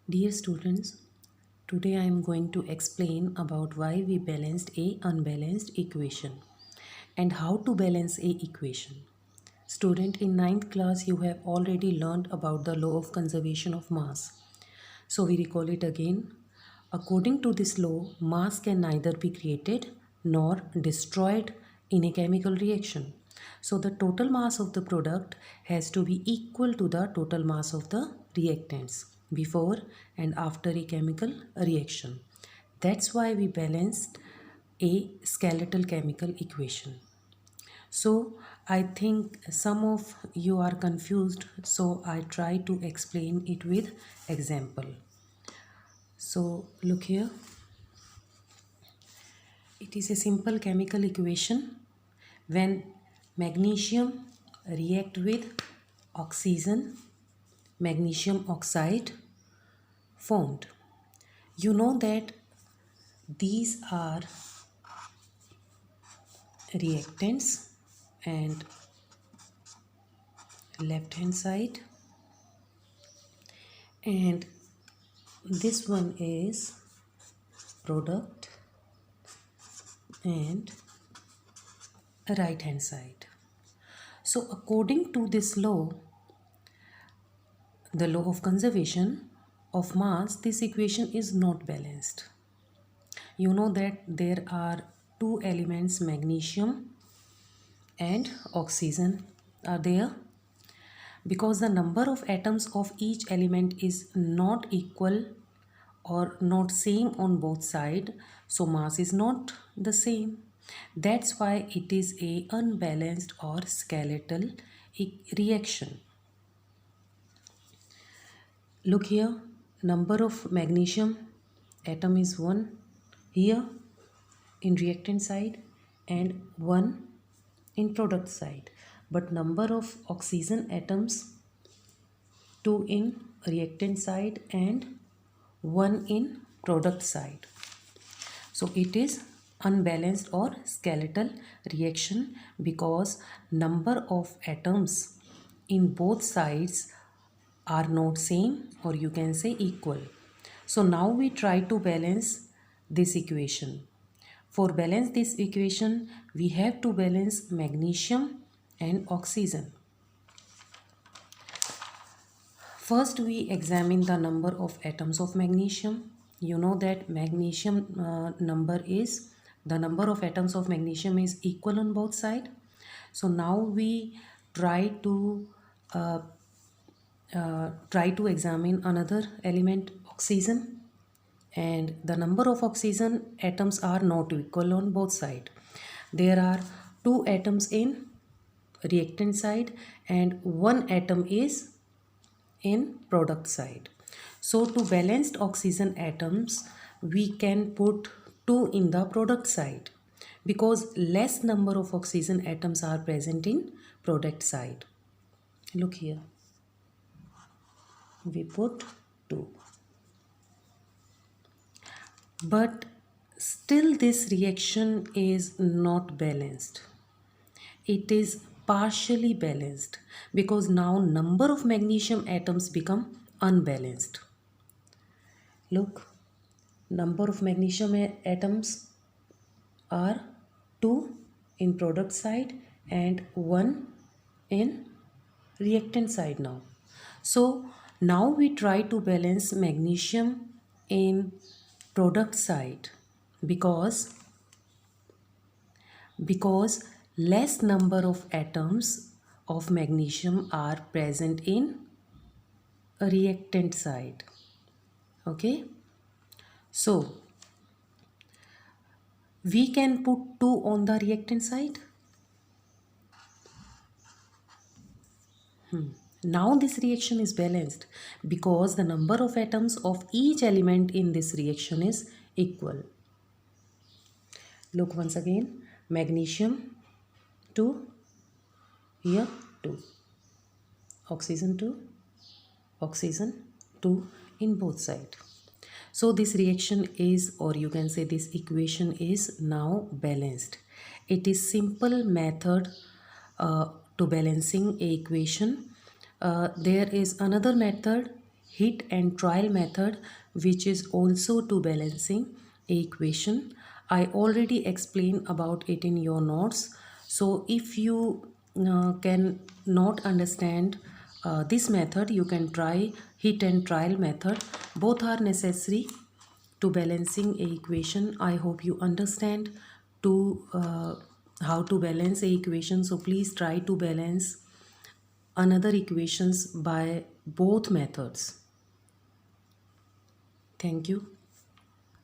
Dear students, today I am going to explain about why we balanced a unbalanced equation and how to balance a equation. Student, in ninth class you have already learned about the law of conservation of mass. So we recall it again. According to this law, mass can neither be created nor destroyed in a chemical reaction. So the total mass of the product has to be equal to the total mass of the reactants before and after a chemical reaction. That's why we balanced a skeletal chemical equation. So I think some of you are confused, so I try to explain it with example. So look here, it is a simple chemical equation. When magnesium react with oxygen, magnesium oxide formed. You know that these are reactants and left hand side, and this one is product and right hand side. So according to this law, the law of conservation of mass, this equation is not balanced. You know that there are two elements, magnesium and oxygen are there. Because the number of atoms of each element is not equal or not same on both sides, so mass is not the same. That's why it is a unbalanced or skeletal reaction. Look here, number of magnesium atom is 1 here in reactant side and 1 in product side, but number of oxygen atoms 2 in reactant side and 1 in product side. So it is unbalanced or skeletal reaction because number of atoms in both sides are not same, or you can say equal. So now we try to balance this equation. For balance this equation, we have to balance magnesium and oxygen. First, we examine the number of atoms of magnesium. You know that magnesium number is, the number of atoms of magnesium is equal on both sides. So now we try to uh, examine another element, oxygen, and the number of oxygen atoms are not equal on both sides. There are 2 atoms in reactant side and 1 atom is in product side. So to balanced oxygen atoms, we can put 2 in the product side because less number of oxygen atoms are present in product side. Look here, we put 2. But still this reaction is not balanced. It is partially balanced because now number of magnesium atoms become unbalanced. Look, number of magnesium atoms are 2 in product side and 1 in reactant side now. So now we try to balance magnesium in product side because less number of atoms of magnesium are present in a reactant side. Okay, so we can put 2 on the reactant side. Now this reaction is balanced because the number of atoms of each element in this reaction is equal. Look once again, magnesium 2, here 2, oxygen 2, oxygen 2 in both sides. So this reaction is, or you can say this equation is now balanced. It is simple method to balancing a equation. There is another method hit and trial method, which is also to balancing a equation. I already explained about it in your notes. So if you can not understand this method, you can try hit and trial method. Both are necessary to balancing a equation. I hope you understand to how to balance a equation. So please try to balance another equations by both methods. Thank you.